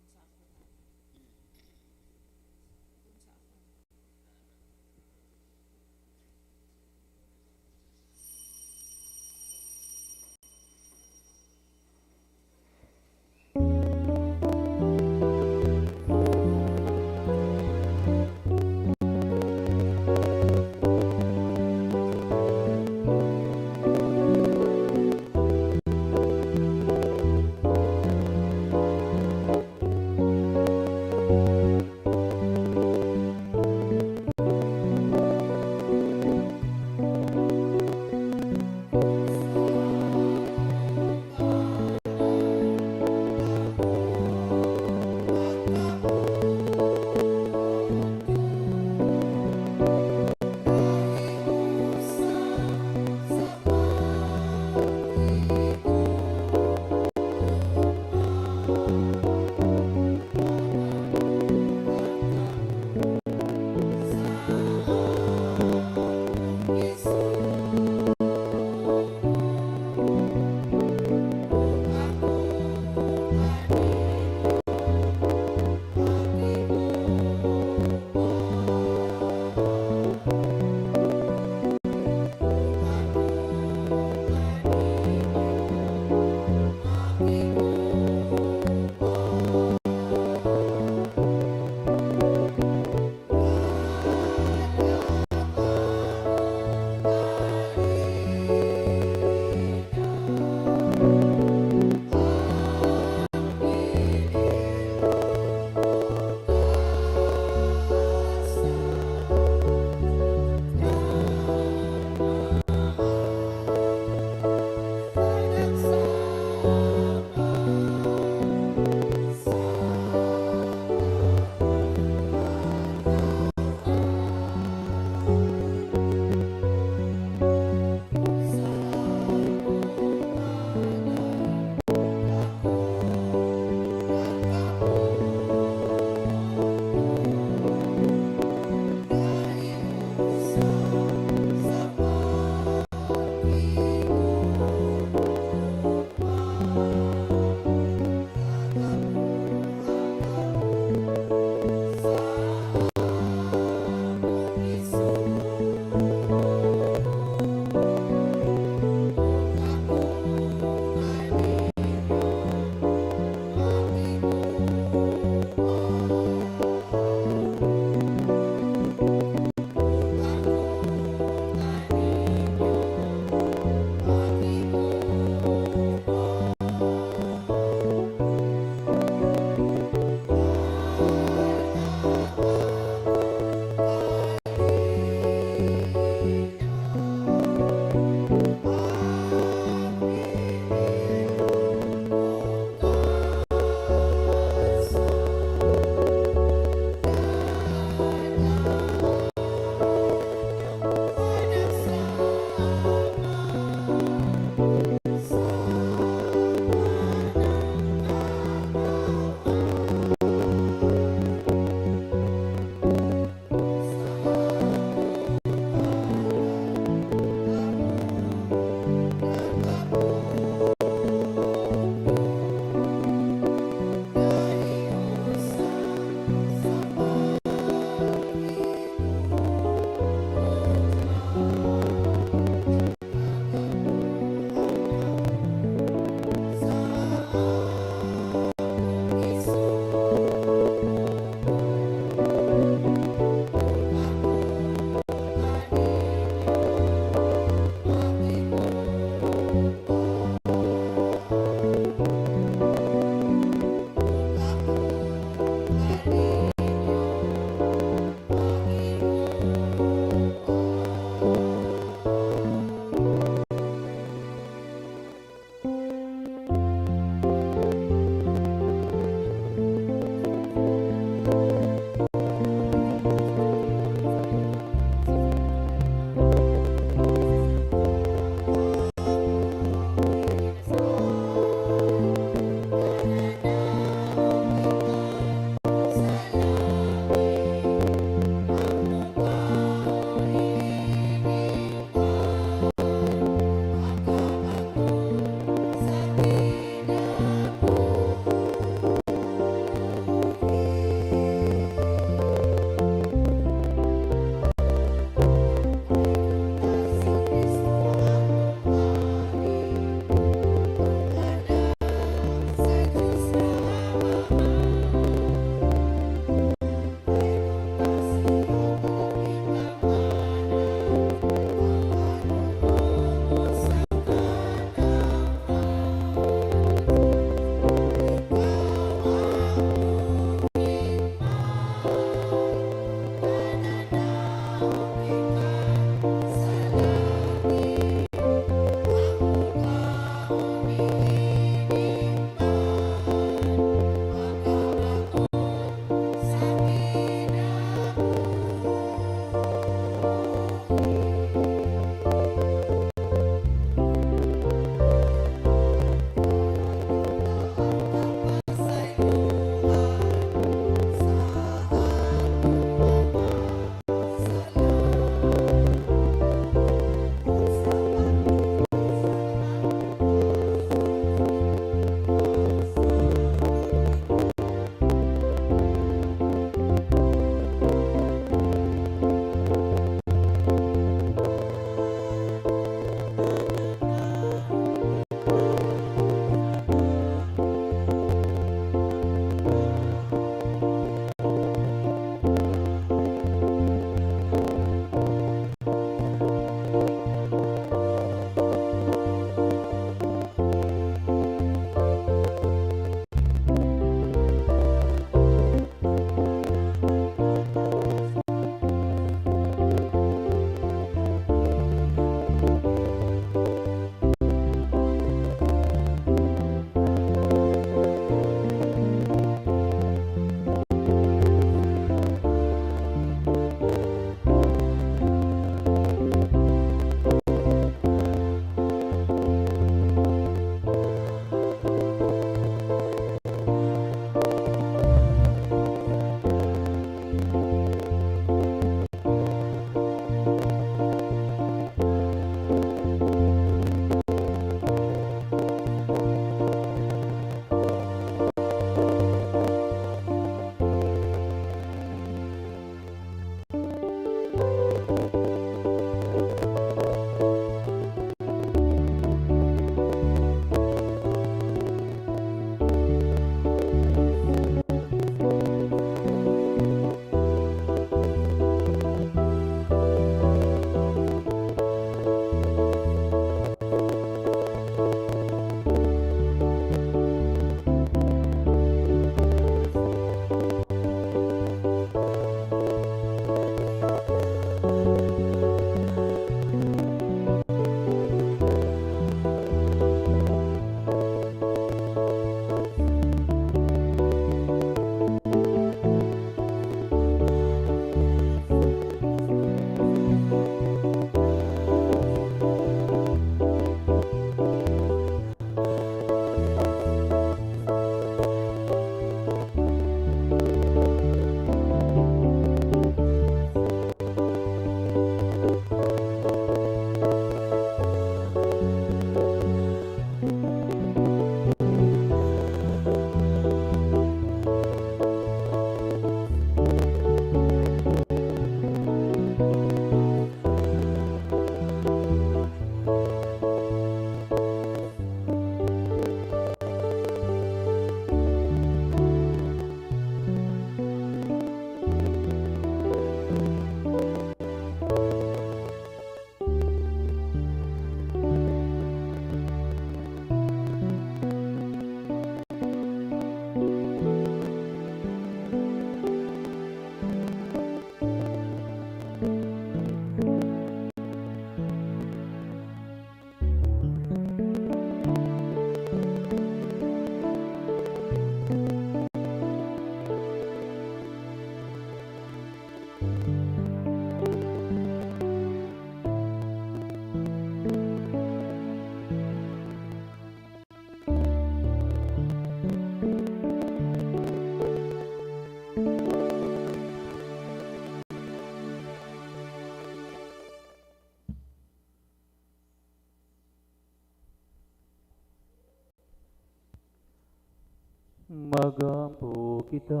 Magampo kita.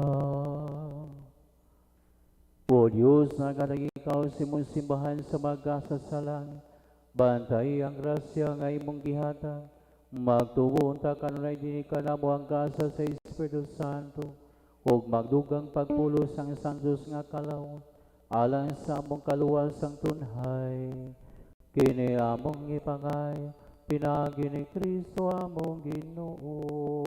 O Diyos, nagadag ikaw sa imong simbahan sa magasasalan, bantay ang grasya nga imong gihatag, magtubo unta kanunay din kanamo ang kasa sa Espiritu Santo, ug magdugang pagpulos ang santos nga kalawon, alang sa among kaluwas ang tunhay. Kini among ipangay, pinagi ni Kristo among Ginoo.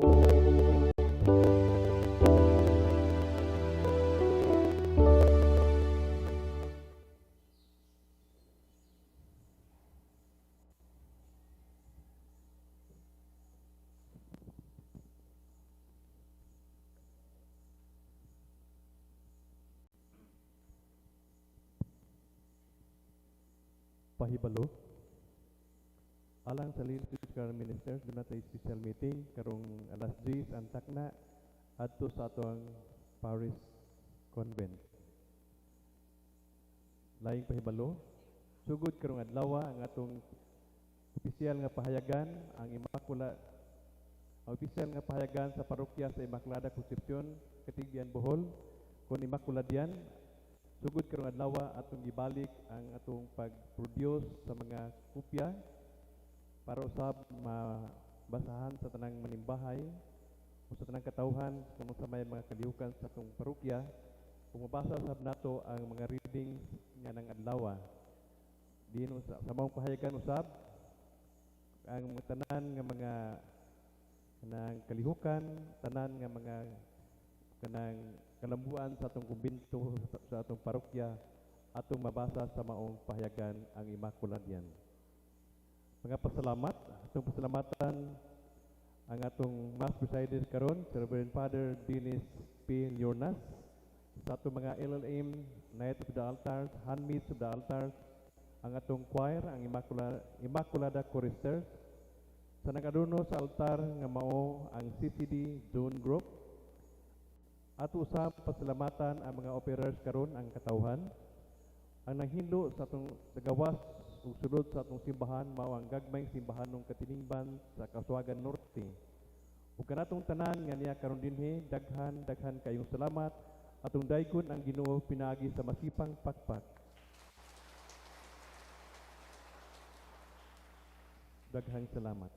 Pahibalo. Alang sa liturgical ministers, doon natin special meeting karong alas 10 ang takna adto sa atong Paris Convent. Laing pahibalo, sugod karong adlaw ang atong opisyal nga pahayagan ang opisyal nga pahayagan sa parokya sa Immaculada Concepcion, Katigbian, Bohol, kun Immaculadian. Sugod karong adlaw atong gibalik ang atong pag-produce sa mga kopya para usab mabasahan sa tanang manimbahay o sa tanang katawhan kung sa may mga kalihukan sa atong parokya. Kung mabasa usab nato ang mga readings nga ng adlaw. Diin sa maong pahayagan usab ang mga tanan nga mga kanang kalihukan, tanan nga mga kanang kalambuan sa atong kumbento sa atong parokya atong mabasa sa maong pahayagan ang Immaculadian. Mga pasalamat, atong pasalamatan ang atong Mass Presider karon, si Reverend Father Dennis P. Llornas, sa atong mga LLM, Knights of the Altars, Handmaids of the Altars, ang atong choir, ang Immaculada Choristers, sa nagaduno sa altar nga mao ang CCD Zone Group. Ato usab pasalamatan ang mga operers karon ang katawhan, ang nanghindo sa atong nagawas ug sulod sa atong simbahan mao ang gagmayng simbahanong Katiningban sa Casuagan Norte. Ug kanatong tanan nga niya karon dinhi, daghan kayong salamat. Atong daygon ang Ginoo pinaagi sa masipang pakpak. Daghang salamat.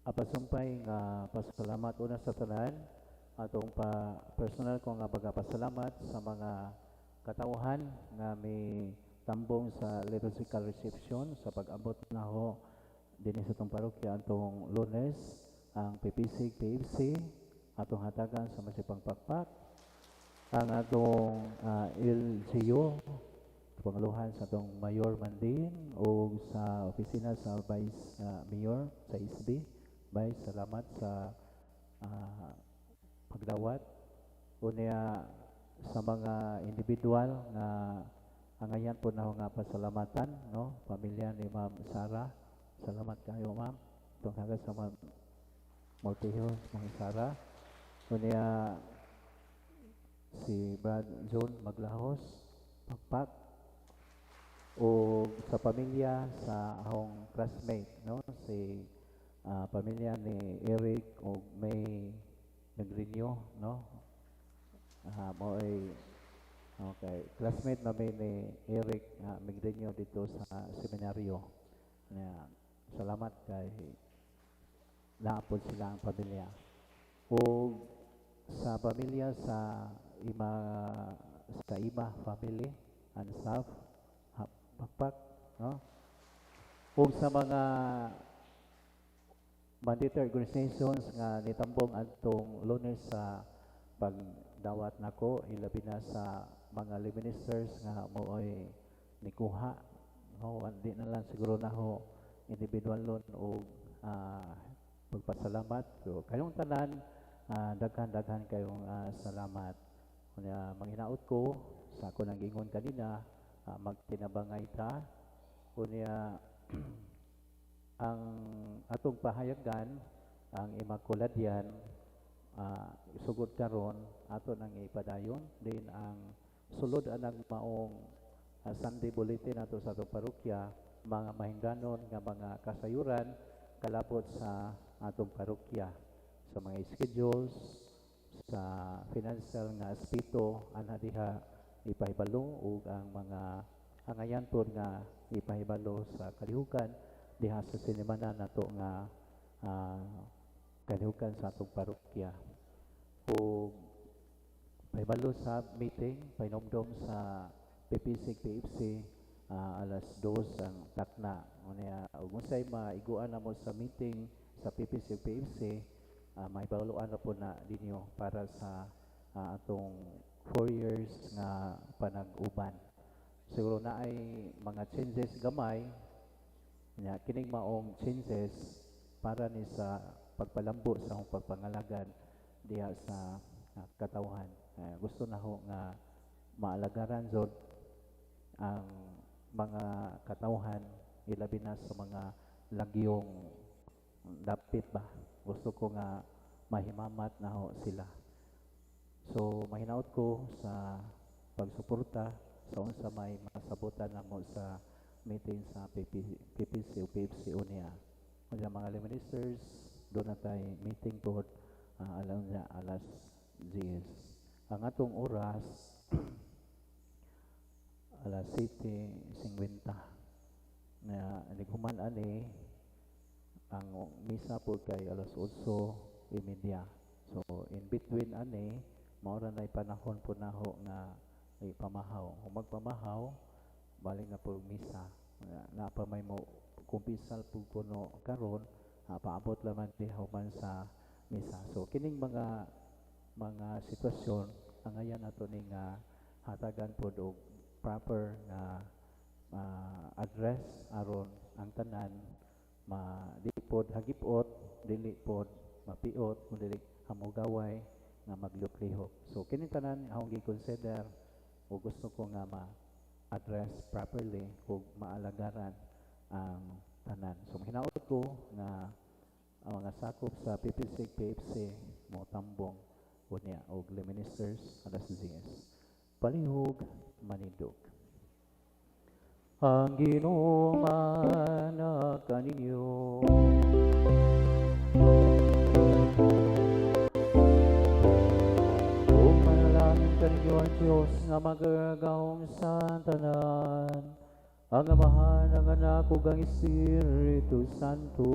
Apasumpay nga pasalamat una sa tanan, atong personal ko nga pagpasalamat sa mga katawhan nga may tambong sa liturgical reception sa pag-abot na ho dinhi sa atong parokya atong Lunes, ang PPC atong hatagan sa masipang pakpak, ang atong LGU pangaluhan sa atong Mayor Mandin o sa opisina sa Vice Mayor sa ISB. Bay, salamat sa pagdawat. Unya sa mga individual nga angayan po na nga pasalamatan, no? Pamilya ni Ma'am Sara. Salamat kayo, Ma'am. Tunghaga sa Ma'am Mortijo, Ma'am Sara. Unya si Brad John Maglahos, Pakpak. O sa pamilya sa akong classmate, no? Si pamilya ni Eric o may nagrinyo, no? Mo ay okay, classmate na may ni Eric nagrinyo dito sa seminaryo. Salamat kay naapod sila ang pamilya. O sa pamilya sa Ima family and staff, Pakpak, no? O sa mga mandatory organizations nga nitambong atong Lunes sa pagdawat nako, ilabi na sa mga lay ministers nga mo'y nikuha, no? Hindi na lang siguro na ho individual lon o pagpasalamat. So kayong tanan, daghan kayong salamat. Kunya manghinaot ko sa ako nang gingon kanina, magtinabangay ta. Kunya ang atong pahayagan, ang Immaculadian, sugod karon ato nang ipadayon din ang sulod anang maong Sunday bulletin ato sa atong parokya, mga mahingganon nga mga kasayuran kalapot sa atong parokya sa mga schedules, sa financial nga aspito ana diha ipahibalo ug ang mga angayan pod nga ipahibalo sa kalihukan diha sa sinimana nato nga kalihukan sa atong parokya. Ug pahibalo sa meeting painomdom sa PPC PFC alas 2 ang takna. Unya ug unsay maiguan namo sa meeting sa PPC PFC maibaluan na po na dinyo para sa atong 4 years nga panag-uban. Siguro na ay mga changes gamay nya kining maong changes para ni sa pagpalambo sa akong pagpangalagan diha sa katawhan. Gusto na ho nga maalagaran jud ang mga katawhan ilabi na sa mga lagyong dapit ba. Gusto ko nga mahimamat na ho sila. So mahinaot ko sa pagsuporta sa unsa may masabutan namo sa meeting sa PPC o PFC unya. Unya mga ministers doon na tayo meeting po alas 10. Ang atong oras alas 7:50 na naghuman ani ang misa po kay alas 8:30. So in between ani maura na panahon po naho nga ipamahaw. Kung magpamahaw balik na po misa. Na pa may mo kumpisal po kuno karon paabot laman di human sa misa. So kining mga sitwasyon ang ayan nato ning hatagan pod og proper nga address aron ang tanan di pod hagipot dili pod mapiot kundi hamugaway nga maglihok. So kini tanan akong gi-consider o gusto ko nga ma-address properly ug maalagaran ang tanan. So hinaot ko nga ang mga sakop sa PPC PFC mo tambong unya og ministers alas 10. Palihog manindog. Ang Ginoo manak kaninyo. O manalangin kaninyo ang Diyos nga magagawong sa tanan, ang Amahan, ang Anak ug ang Espiritu Santo.